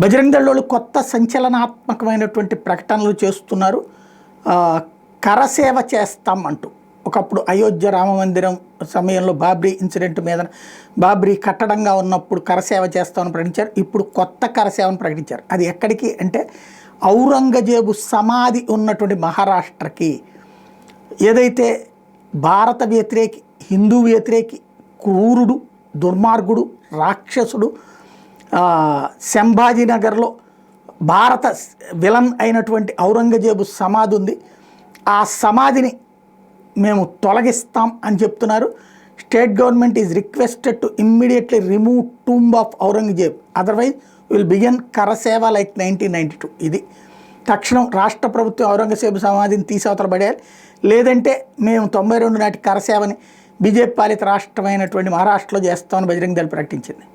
బజరంగ దళ్ వాళ్ళు కొత్త సంచలనాత్మకమైనటువంటి ప్రకటనలు చేస్తున్నారు. కరసేవ చేస్తాం అంటూ. ఒకప్పుడు అయోధ్య రామ మందిరం సమయంలో బాబ్రీ ఇన్సిడెంట్ మీద బాబ్రీ కట్టడంగా ఉన్నప్పుడు కరసేవ చేస్తామని ప్రకటించారు. ఇప్పుడు కొత్త కరసేవను ప్రకటించారు. అది ఎక్కడికి అంటే ఔరంగజేబు సమాధి ఉన్నటువంటి మహారాష్ట్రకి. ఏదైతే భారత వ్యతిరేకి, హిందూ వ్యతిరేకి, క్రూరుడు, దుర్మార్గుడు, రాక్షసుడు, సంభాజీనగర్లో భారత విలన్ అయినటువంటి ఔరంగజేబు సమాధి ఉంది. ఆ సమాధిని మేము తొలగిస్తాం అని చెప్తున్నారు. State government is requested to immediately remove tomb of Aurangzeb, otherwise will begin karseva like 1992. ఇది తక్షణం రాష్ట్ర ప్రభుత్వం ఔరంగజేబు సమాధిని తీసవతల పడేయాలి, లేదంటే మేము 92 నాటి కరసేవని బీజేపీ పాలిత రాష్ట్రమైనటువంటి మహారాష్ట్రలో చేస్తామని బజరంగ దళ్ ప్రకటించింది.